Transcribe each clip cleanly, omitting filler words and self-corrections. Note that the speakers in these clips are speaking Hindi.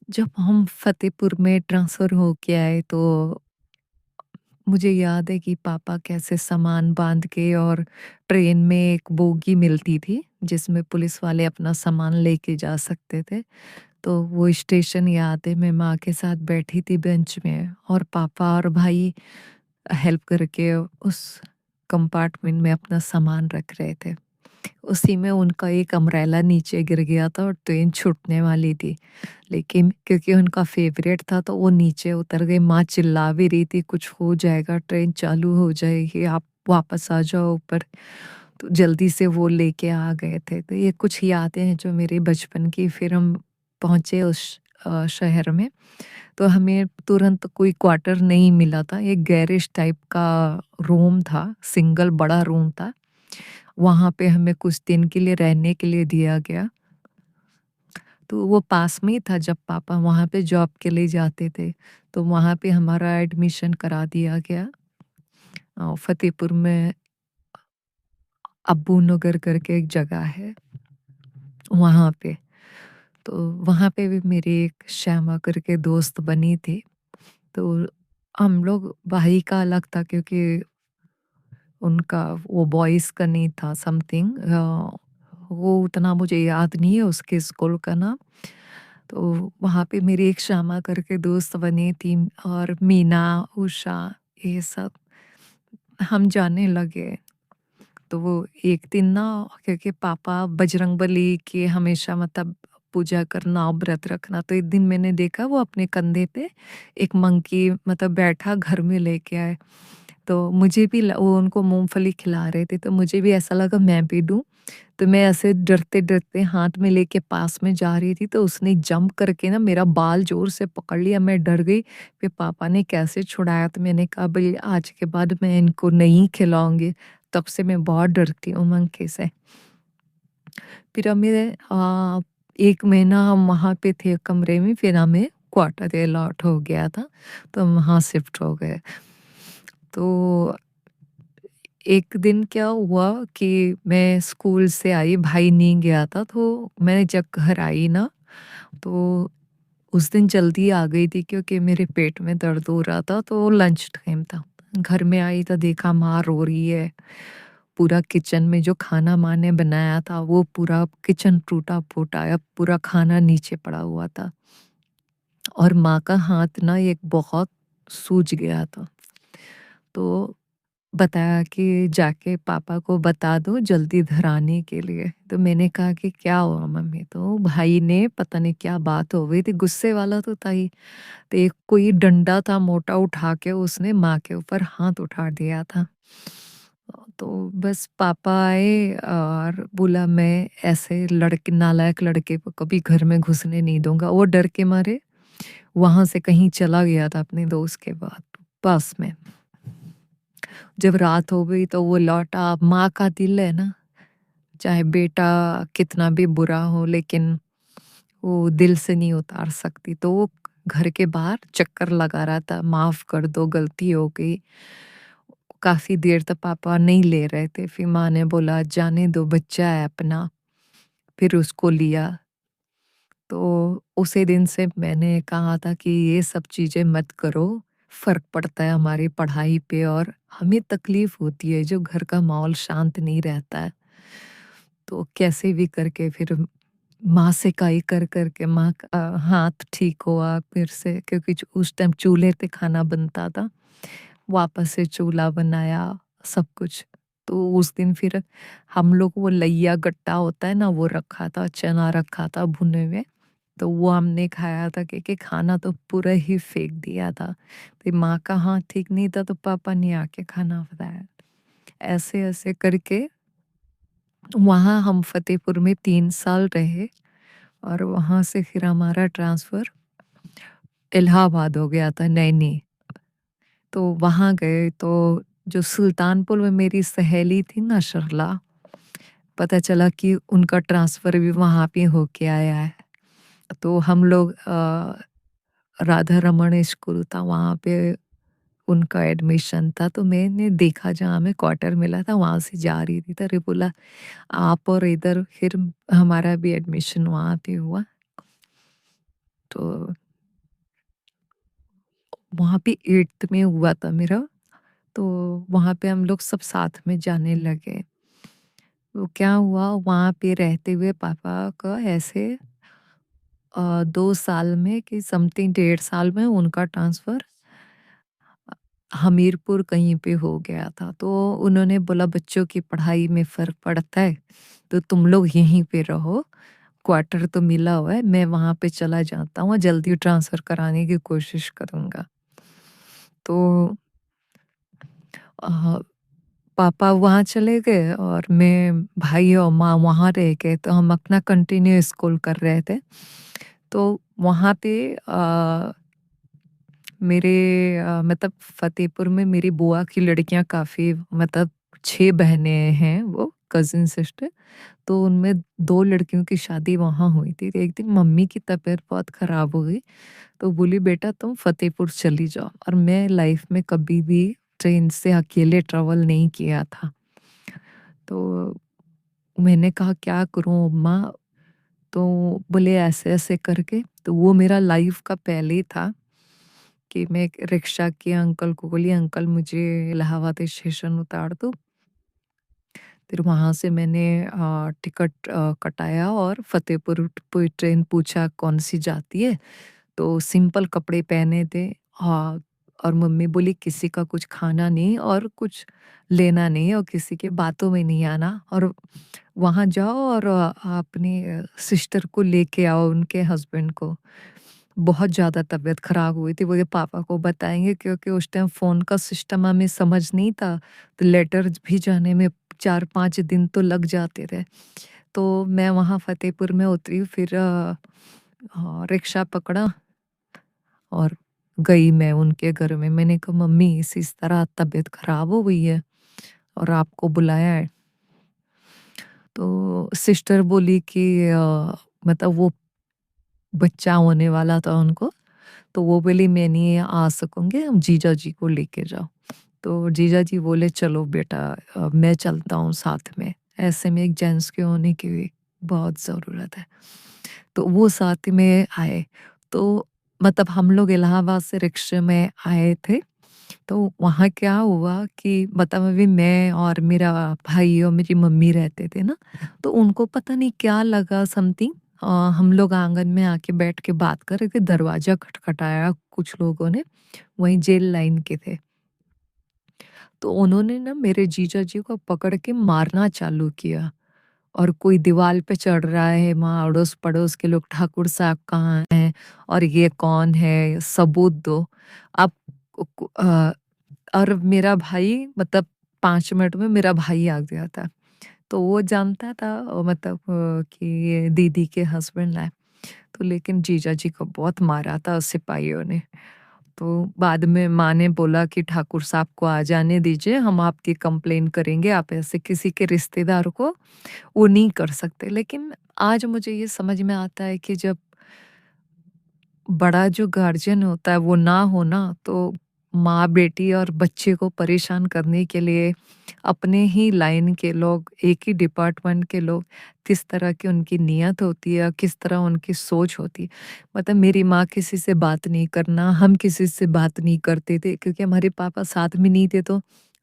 जब हम फ़तेहपुर में ट्रांसफ़र होके आए तो मुझे याद है कि पापा कैसे सामान बाँध के और ट्रेन में एक बोगी मिलती थी, जिसमें पुलिस वाले अपना सामान लेके जा सकते थे। तो वो स्टेशन याद है, मैं माँ के साथ बैठी थी बेंच में और पापा और भाई हेल्प करके उस कंपार्टमेंट में अपना सामान रख रहे थे। उसी में उनका एक अम्ब्रेला नीचे गिर गया था और ट्रेन छूटने वाली थी। लेकिन क्योंकि उनका फ़ेवरेट था तो वो नीचे उतर गए। माँ चिल्ला भी रही थी, कुछ हो जाएगा, ट्रेन चालू हो जाएगी, आप वापस आ जाओ ऊपर। तो जल्दी से वो लेके आ गए थे। तो ये कुछ यादें हैं जो मेरे बचपन की। फिर हम पहुँचे उस शहर में, तो हमें तुरंत कोई क्वार्टर नहीं मिला था। एक गैरेज टाइप का रूम था, सिंगल बड़ा रूम था। वहाँ पे हमें कुछ दिन के लिए रहने के लिए दिया गया। तो वो पास में ही था जब पापा वहाँ पे जॉब के लिए जाते थे, तो वहाँ पे हमारा एडमिशन करा दिया गया। फ़तेहपुर में अब्बू नगर करके एक जगह है, वहाँ पे। तो वहाँ पे भी मेरी एक श्यामा करके दोस्त बनी थी। तो हम लोग भाई का अलग था क्योंकि उनका वो बॉयज़ का नहीं था समथिंग, वो उतना मुझे याद नहीं है उसके स्कूल का नाम। तो वहाँ पे मेरी एक श्यामा करके दोस्त बनी थी और मीना, उषा, ये सब हम जाने लगे। तो वो एक दिन ना, क्योंकि पापा बजरंगबली की हमेशा मतलब पूजा करना और व्रत रखना, तो एक दिन मैंने देखा वो अपने कंधे पे एक मंकी मतलब बैठा घर में लेके आए। तो मुझे भी वो उनको मूंगफली खिला रहे थे, तो मुझे भी ऐसा लगा मैं भी दूं। तो मैं ऐसे डरते-डरते हाथ में लेके पास में जा रही थी, तो उसने जंप करके ना मेरा बाल ज़ोर से पकड़ लिया, मैं डर गई। फिर पापा ने कैसे छुड़ाया, तो मैंने कहा भई आज के बाद मैं इनको नहीं खिलाऊँगी। तब से मैं बहुत डरती हूँ मंकी से। फिर हमें 1 महीना हम वहाँ पे थे कमरे में, फिर हमें क्वार्टर अलॉट हो गया था, तो हम वहाँ शिफ्ट हो गए। तो एक दिन क्या हुआ कि मैं स्कूल से आई, भाई नहीं गया था, तो मैं जब घर आई ना, तो उस दिन जल्दी आ गई थी क्योंकि मेरे पेट में दर्द हो रहा था, तो लंच टाइम था। घर में आई तो देखा माँ रो रही है। पूरा किचन में जो खाना माँ ने बनाया था वो पूरा किचन टूटा-फूटा है, पूरा खाना नीचे पड़ा हुआ था और माँ का हाथ ना एक बहुत सूज गया था। तो बताया कि जाके पापा को बता दो जल्दी इधर आने के लिए। तो मैंने कहा कि क्या हुआ मम्मी? तो भाई ने पता नहीं क्या बात हो गई थी, गुस्से वाला तो था ही। तो एक कोई डंडा था मोटा, उठा के उसने माँ के ऊपर हाथ उठा दिया था। तो बस पापा आए और बोला मैं ऐसे लड़के, नालायक लड़के को कभी घर में घुसने नहीं दूँगा। वो डर के मारे वहाँ से कहीं चला गया था अपने दोस्त के पास में। जब रात हो गई तो वो लौटा। अब माँ का दिल है ना, चाहे बेटा कितना भी बुरा हो लेकिन वो दिल से नहीं उतार सकती। तो वो घर के बाहर चक्कर लगा रहा था, माफ़ कर दो गलती हो गई। काफ़ी देर तक पापा नहीं ले रहे थे, फिर माँ ने बोला जाने दो बच्चा है अपना, फिर उसको लिया। तो उसी दिन से मैंने कहा था कि ये सब चीज़ें मत करो, फ़र्क पड़ता है हमारी पढ़ाई पे और हमें तकलीफ़ होती है, जो घर का माहौल शांत नहीं रहता है। तो कैसे भी करके फिर माँ से काई कर के माँ का हाथ ठीक हुआ फिर से, क्योंकि उस टाइम चूल्हे पे खाना बनता था। वापस से चूल्हा बनाया, सब कुछ। तो उस दिन फिर हम लोग वो लैया गट्टा होता है ना, वो रखा था, चना रखा था भुने हुए, तो वो हमने खाया था क्योंकि खाना तो पूरा ही फेंक दिया था। फिर माँ का हाथ ठीक नहीं था तो पापा ने आके खाना बनाया। ऐसे-ऐसे करके वहाँ हम फ़तेहपुर में 3 साल रहे और वहाँ से फिर हमारा ट्रांसफ़र इलाहाबाद हो गया था, नैनी। तो वहाँ गए तो जो सुल्तानपुर में मेरी सहेली थी ना सरला, पता चला कि उनका ट्रांसफ़र भी वहाँ पे होके आया है। तो हम लोग राधा रमण स्कूल था वहाँ पे उनका एडमिशन था, तो मैंने देखा जहाँ हमें क्वार्टर मिला था वहाँ से जा रही थी, तो बोला आप और इधर, फिर हमारा भी एडमिशन वहाँ पे हुआ। तो वहाँ पे 8th में हुआ था मेरा, तो वहाँ पे हम लोग सब साथ में जाने लगे। तो क्या हुआ वहाँ पे रहते हुए पापा का ऐसे 2 साल में कि समथिंग 1.5 साल में उनका ट्रांसफ़र हमीरपुर कहीं पे हो गया था। तो उन्होंने बोला बच्चों की पढ़ाई में फ़र्क पड़ता है, तो तुम लोग यहीं पे रहो, क्वार्टर तो मिला हुआ है, मैं वहाँ पे चला जाता हूँ, जल्दी ट्रांसफ़र कराने की कोशिश करूँगा। तो अ, पापा वहाँ चले गए और मैं, भाई और माँ वहाँ रह गए, तो हम अपना कंटिन्यू स्कूल कर रहे थे। तो वहाँ पे मेरे मतलब फ़तेहपुर में मेरी बुआ की लड़कियाँ काफ़ी, मतलब 6 बहनें हैं वो, कज़िन सिस्टर। तो उनमें 2 लड़कियों की शादी वहाँ हुई थी। तो एक दिन मम्मी की तबीयत बहुत ख़राब हो गई, तो बोली बेटा तुम फ़तेहपुर चली जाओ, और मैं लाइफ़ में कभी भी ट्रेन से अकेले ट्रैवल नहीं किया था। तो मैंने कहा क्या करूँ अम्मा? तो बोले ऐसे-ऐसे करके, तो वो मेरा लाइफ़ का पहले था कि मैं एक रिक्शा के अंकल को बोली अंकल मुझे इलाहाबाद स्टेशन उतार दो। फिर वहाँ से मैंने टिकट कटाया और फ़तेहपुर ट्रेन पूछा कौन-सी जाती है? तो सिंपल कपड़े पहने थे। हाँ, और मम्मी बोली किसी का कुछ खाना नहीं और कुछ लेना नहीं और किसी की बातों में नहीं आना, और वहाँ जाओ और अपनी सिस्टर को लेके आओ, उनके हस्बैंड को। बहुत ज़्यादा तबीयत खराब हुई थी, बोले पापा को बताएँगे, क्योंकि उस टाइम फ़ोन का सिस्टम हमें समझ नहीं था, तो लेटर भी जाने में 4-5 दिन तो लग जाते थे। तो मैं वहाँ फ़तेहपुर में उतरी, फिर रिक्शा पकड़ा और गई मैं उनके घर में। मैंने कहा मम्मी इस तरह तबीयत खराब हो गई है और आपको बुलाया है। तो सिस्टर बोली कि मतलब वो बच्चा होने वाला था उनको, तो वो बोली मैं नहीं आ सकूँगी, हम जीजा जी को लेके जाओ। तो जीजा जी बोले चलो बेटा मैं चलता हूँ साथ में। ऐसे में एक जेंट्स के होने की भी बहुत ज़रूरत है। तो वो साथ में आए। तो मतलब हम लोग इलाहाबाद से रिक्शे में आए थे। तो वहाँ क्या हुआ कि मतलब अभी मैं और मेरा भाई और मेरी मम्मी रहते थे ना, तो उनको पता नहीं क्या लगा समथिंग, हम लोग आँगन में आके बैठ के बात कर रहे थे, दरवाज़ा खटखटाया कुछ लोगों ने, वहीं जेल लाइन के थे। तो उन्होंने ना मेरे जीजा जी को पकड़ के मारना चालू किया, और कोई दीवार पे चढ़ रहा है, वहाँ अड़ोस-पड़ोस के लोग ठाकुर साहब कहाँ हैं और ये कौन है? सबूत दो। अब और मेरा भाई मतलब 5 मिनट में मेरा भाई आ गया था। तो वो जानता था मतलब कि ये दीदी के हस्बैंड हैं। तो लेकिन जीजा जी को बहुत मारा था सिपाहियों ने। तो बाद में माँ ने बोला कि ठाकुर साहब को आ जाने दीजिए, हम आपकी कंप्लेन करेंगे, आप ऐसे किसी के रिश्तेदार को वो नहीं कर सकते। लेकिन आज मुझे ये समझ में आता है कि जब बड़ा जो गार्जियन होता है वो ना हो ना, तो माँ बेटी और बच्चे को परेशान करने के लिए अपने ही लाइन के लोग, एक ही डिपार्टमेंट के लोग, किस तरह की उनकी नीयत होती है, किस तरह उनकी सोच होती है। मतलब मेरी माँ किसी से बात नहीं करना, हम किसी से बात नहीं करते थे क्योंकि हमारे पापा साथ में नहीं थे, तो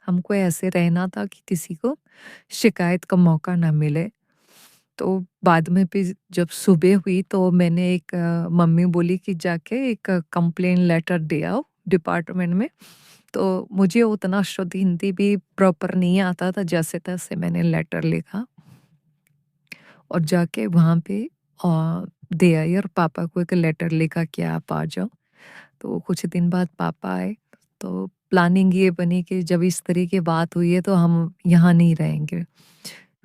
हमको ऐसे रहना था कि किसी को शिकायत का मौका ना मिले। तो बाद में फिर जब सुबह हुई तो मैंने एक मम्मी बोली कि जाके एक कंप्लेन लेटर दे आओ डिपार्टमेंट में। तो मुझे उतना शुद्ध हिंदी भी प्रॉपर नहीं आता था, जैसे-तैसे मैंने लेटर लिखा और जाके वहाँ पे दे आई और पापा को एक लेटर लिखा कि आप आ जाओ। तो कुछ दिन बाद पापा आए, तो प्लानिंग ये बनी कि जब इस तरह की बात हुई है तो हम यहाँ नहीं रहेंगे।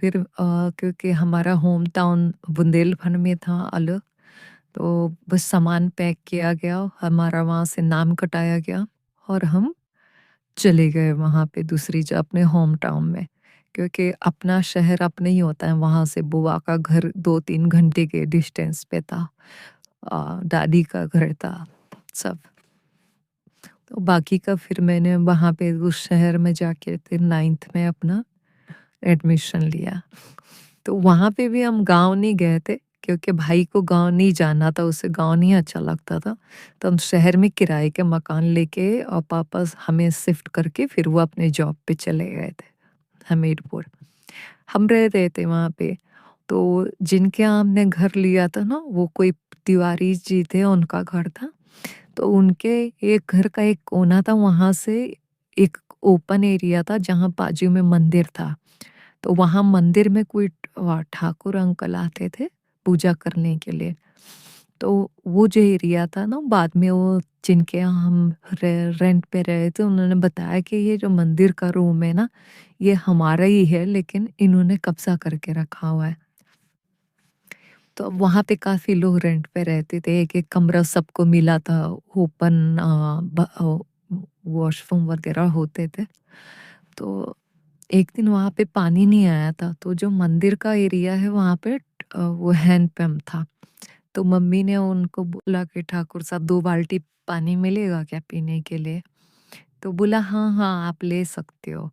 फिर क्योंकि हमारा होम टाउन बुंदेलखंड में था अलग, तो बस सामान पैक किया गया, हमारा वहाँ से नाम कटाया गया और हम चले गए वहाँ पे दूसरी अपने होम टाउन में। क्योंकि अपना शहर अपना ही होता है, वहाँ से बुआ का घर 2-3 घंटे के डिस्टेंस पे था। दादी का घर था, सब। तो बाकी का फिर मैंने वहाँ पे उस शहर में जाके फिर 9th में अपना एडमिशन लिया। तो वहाँ पे भी हम गाँव नहीं गए थे क्योंकि भाई को गाँव नहीं जाना था, उसे गाँव नहीं अच्छा लगता था। तो हम शहर में किराए के मकान लेके और पापा हमें शिफ्ट करके फिर वो अपने जॉब पे चले गए थे, हमीरपुर। हम रह रहे थे वहाँ पे। तो जिनके यहाँ हमने घर लिया था ना, वो कोई तिवारी जी थे, उनका घर था। तो उनके एक घर का एक कोना था, वहाँ से एक ओपन एरिया था जहाँ बाजू में मंदिर था। तो वहाँ मंदिर में कोई ठाकुर अंकल आते थे पूजा करने के लिए। तो वो जो एरिया था ना, बाद में वो जिनके यहाँ हम रेंट पे रहे थे, उन्होंने बताया कि ये जो मंदिर का रूम है ना, ये हमारा ही है, लेकिन इन्होंने कब्जा करके रखा हुआ है। तो अब वहाँ पे काफ़ी लोग रेंट पे रहते थे, एक-एक कमरा सबको मिला था, ओपन वॉशरूम वगैरह होते थे। तो एक दिन वहाँ पे पानी नहीं आया था, तो जो मंदिर का एरिया है वहाँ पे वो हैंडपंप था। तो मम्मी ने उनको बोला कि ठाकुर साहब 2 बाल्टी पानी मिलेगा क्या पीने के लिए? तो बोला हाँ, हाँ, आप ले सकते हो।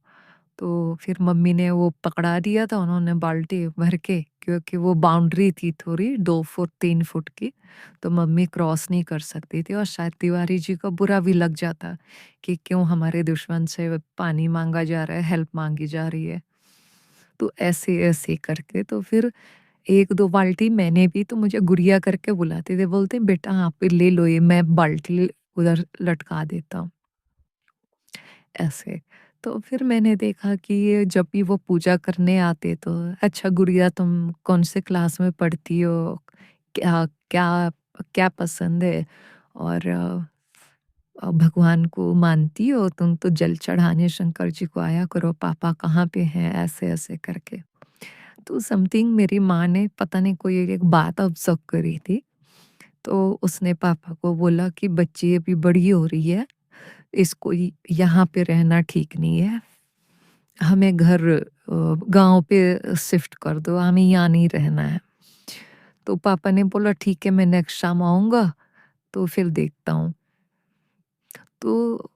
तो फिर मम्मी ने वो पकड़ा दिया था उन्होंने बाल्टी भर के, क्योंकि वो बाउंड्री थी थोड़ी 2 फुट 3 फुट की, तो मम्मी क्रॉस नहीं कर सकती थी और शायद तिवारी जी को बुरा भी लग जाता कि क्यों हमारे दुश्मन से पानी माँगा जा रहा है, हेल्प माँगी जा रही है। तो ऐसे-ऐसे करके तो फिर 1-2 बाल्टी मैंने भी, तो मुझे गुड़िया करके बुलाते थे, बोलते बेटा आप ही ले लो ये, मैं बाल्टी उधर लटका देता हूँ। ऐसे। तो फिर मैंने देखा कि ये जब भी वो पूजा करने आते तो अच्छा गुड़िया तुम कौन से क्लास में पढ़ती हो? क्या क्या क्या पसंद है? और भगवान को मानती हो? तुम तो जल चढ़ाने शंकर जी को आया करो, पापा कहाँ पे हैं? ऐसे-ऐसे करके। तो समथिंग मेरी माँ ने पता नहीं कोई एक बात ऑब्ज़र्व करी थी। तो उसने पापा को बोला कि बच्ची अभी बड़ी हो रही है, इसको यहाँ पे रहना ठीक नहीं है। हमें घर गाँव पे शिफ्ट कर दो, हमें यहाँ नहीं रहना है। तो पापा ने बोला ठीक है, मैं नेक्स्ट शाम आऊँगा तो फिर देखता हूँ। तो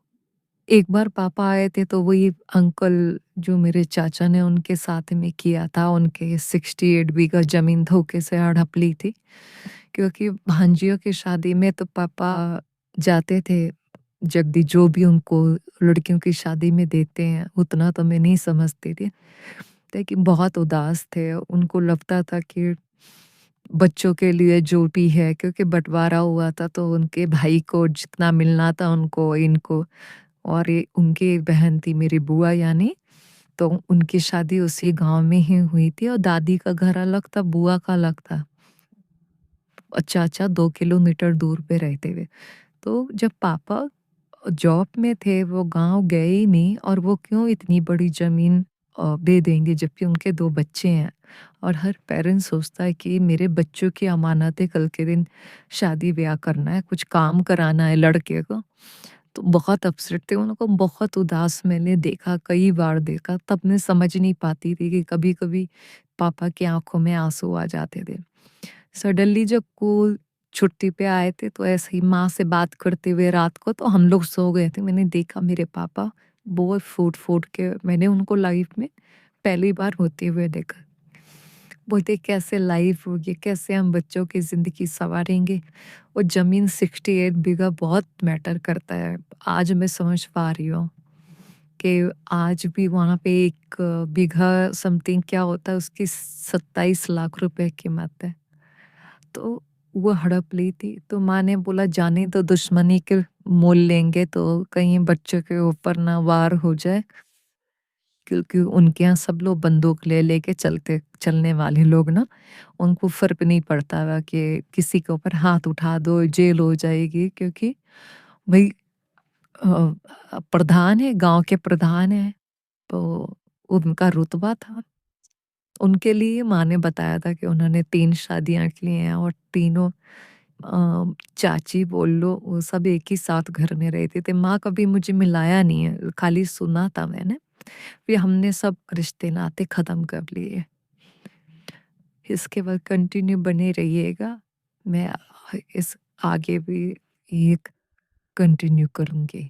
एक बार पापा आए थे तो वही अंकल जो मेरे चाचा ने उनके साथ में किया था, उनके 68 बीघा ज़मीन धोखे से हड़प ली थी। क्योंकि भांजियों की शादी में तो पापा जाते थे, जल्दी जो भी उनको लड़कियों की शादी में देते हैं, उतना तो मैं नहीं समझती थी। लेकिन बहुत उदास थे, उनको लगता था कि बच्चों के लिए जो भी है, क्योंकि बँटवारा हुआ था तो उनके भाई को जितना मिलना था उनको, इनको, और ये उनकी एक बहन थी मेरी बुआ यानी, तो उनकी शादी उसी गाँव में ही हुई थी और दादी का घर अलग था, बुआ का अलग था। और चाचा 2 किलोमीटर दूर पे रहते थे। तो जब पापा जॉब में थे, वो गाँव गए ही नहीं, और वो क्यों इतनी बड़ी ज़मीन दे देंगे जबकि उनके 2 बच्चे हैं। और हर पेरेंट्स सोचता है कि मेरे बच्चों की अमानत है, कल के दिन शादी-ब्याह करना है, कुछ काम कराना है लड़के को। तो बहुत अपसेट थे, उनको बहुत उदास मैंने देखा, कई बार देखा, तब मैं समझ नहीं पाती थी कि कभी-कभी पापा की आँखों में आँसू आ जाते थे। सडनली जब वो छुट्टी पे आए थे तो ऐसे ही माँ से बात करते हुए रात को, तो हम लोग सो गए थे, मैंने देखा मेरे पापा बहुत फूट-फूट के, मैंने उनको लाइफ में पहली बार रोते हुए देखा। बोलते कैसे लाइफ होगी, कैसे हम बच्चों की ज़िंदगी सँवारेंगे। वो ज़मीन 68 बीघा बहुत मैटर करता है। आज मैं समझ पा रही हूँ कि आज भी वहाँ पे 1 बीघा समथिंग क्या होता है, उसकी 27 लाख रुपए कीमत है। तो वो हड़प ली थी, तो माँ ने बोला जाने दो, दुश्मनी के मोल लेंगे तो कहीं बच्चों के ऊपर ना वार हो जाए, क्योंकि उनके यहाँ सब लोग बंदूक ले लेके चलने वाले लोग ना, उनको फ़र्क नहीं पड़ता था कि किसी के ऊपर हाथ उठा दो जेल हो जाएगी, क्योंकि भाई प्रधान है, गाँव के प्रधान है, तो उनका रुतबा था। उनके लिए माँ ने बताया था कि उन्होंने 3 शादियाँ की हैं और तीनों चाची बोल लो, वो सब एक ही साथ घर में रहते थे। माँ कभी मुझे मिलाया नहीं है, खाली सुना था मैंने। फिर हमने सब रिश्ते नाते ख़त्म कर लिए। इसके बाद कंटिन्यू बने रहिएगा। मैं इस आगे भी ये कंटिन्यू करूँगी।